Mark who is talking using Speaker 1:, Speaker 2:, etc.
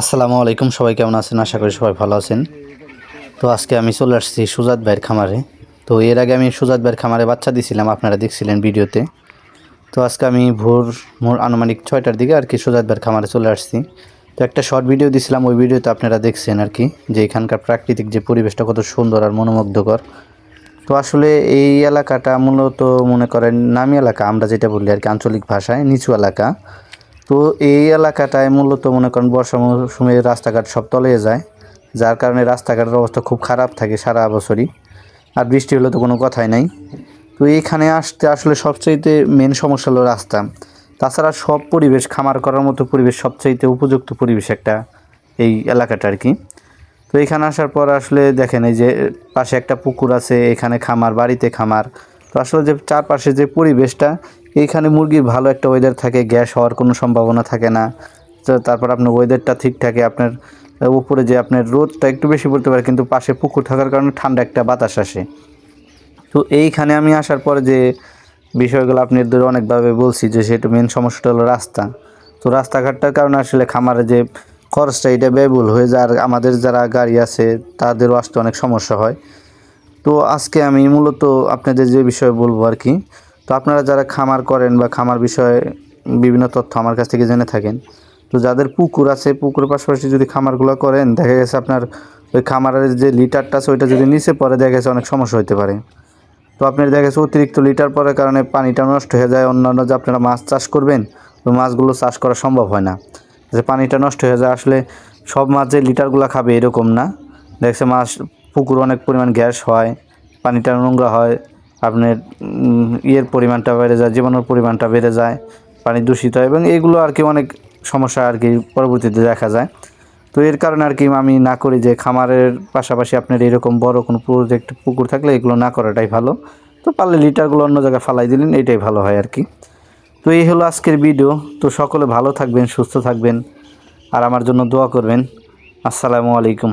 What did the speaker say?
Speaker 1: আসসালামু আলাইকুম, সবাই কেমন আছেন? আশা করি সবাই ভালো আছেন। তো আজকে আমি চলে আসছি সুজাত ভাইয়ের খামারে। তো এর আগে আমি সুজাত ভাইয়ের খামারে বাচ্চা দিয়েছিলাম, আপনারা দেখছিলেন ভিডিওতে। তো আজকে আমি ভোর আনুমানিক 6টার দিকে আর কি সুজাত ভাইয়ের খামারে চলে আসছি। তো একটা শর্ট ভিডিও দিয়েছিলাম, ওই ভিডিওতে আপনারা দেখছেন আর কি যে এখানকার প্রাকৃতিক যে পরিবেশটা কত সুন্দর আর মনোমুগ্ধকর। তো আসলে এই এলাকাটা মূলত মনে করেন নামি এলাকা, আমরা যেটা বলি আর কি আঞ্চলিক ভাষায় নিচু এলাকা। তো এই এলাকাটায় মূলত মনে করেন বর্ষা মৌসুমে রাস্তাঘাট সব তলিয়ে যায়, যার কারণে রাস্তাঘাটের অবস্থা খুব খারাপ থাকে সারা বছরই। আর বৃষ্টি হলে তো কোনো কথাই নাই। তো এইখানে আসতে আসলে সবচাইতে মেন সমস্যা হলো রাস্তা। তাছাড়া সব পরিবেশ, খামার করার মতো পরিবেশ, সবচাইতে উপযুক্ত পরিবেশ একটা এই এলাকাটা আর কি। তো এখানে আসার পর আসলে দেখেন এই যে পাশে একটা পুকুর আছে, এখানে খামার, বাড়িতে খামার। তো আসলে যে চারপাশে যে পরিবেশটা, এইখানে মুরগির ভালো একটা ওয়েদার থাকে, গ্যাস হওয়ার কোনো সম্ভাবনা থাকে না। তো তারপর আপনার ওয়েদারটা ঠিক থাকে, আপনার উপরে যে আপনার রোদটা একটু বেশি পড়তে পারে, কিন্তু পাশে পুকুর থাকার কারণে ঠান্ডা একটা বাতাস আসে। তো এইখানে আমি আসার পরে যে বিষয়গুলো আপনাদের অনেকভাবে বলছি যে সেটা মেন সমস্যাটা হলো রাস্তা। তো রাস্তাঘাটটার কারণে আসলে খামারে যে খরচটা এটা ব্যয়বহুল হয়ে যায়, আর আমাদের যারা গাড়ি আছে তাদেরও আসতে অনেক সমস্যা হয়। তো আজকে আমি মূলত আপনাদের যে বিষয়ে বলবো আর কি। তো আপনারা যারা খামার করেন বা খামার বিষয়ে বিভিন্ন তথ্য আমার কাছ থেকে জেনে থাকেন, তো যাদের পুকুর আছে, পুকুরের পাশাপাশি যদি খামারগুলো করেন, দেখা গেছে আপনার ওই খামারের যে লিটারটা আছে ওইটা যদি নিচে পড়ে, দেখা গেছে অনেক সমস্যা হতে পারে। তো আপনার দেখা গেছে অতিরিক্ত লিটার পড়ার কারণে পানিটা নষ্ট হয়ে যায়। অন্যান্য যে আপনারা মাছ চাষ করবেন, ওই মাছগুলো চাষ করা সম্ভব হয় না, যে পানিটা নষ্ট হয়ে যায়। আসলে সব মাছ যে লিটারগুলো খাবে এরকম না। দেখছে মাছ, পুকুর অনেক পরিমাণ গ্যাস হয়, পানিটা নোংরা হয়, আপনার ইয়ের পরিমাণটা বেড়ে যায়, জীবাণুর পরিমাণটা বেড়ে যায়, পানি দূষিত হয়, এবং এগুলো আর কি অনেক সমস্যা আর কি পরবর্তীতে দেখা যায়। তো এর কারণে আর কি আমি না করি যে খামারের পাশাপাশি আপনার এরকম বড় কোনো প্রজেক্ট পুকুর থাকলে এগুলো না করাটাই ভালো। তো পারলে লিটারগুলো অন্য জায়গায় ফালাই দিলেন, এটাই ভালো হয় আর কি। তো এই হলো আজকের ভিডিও। তো সকলে ভালো থাকবেন, সুস্থ থাকবেন, আর আমার জন্য দোয়া করবেন। আসসালামু আলাইকুম।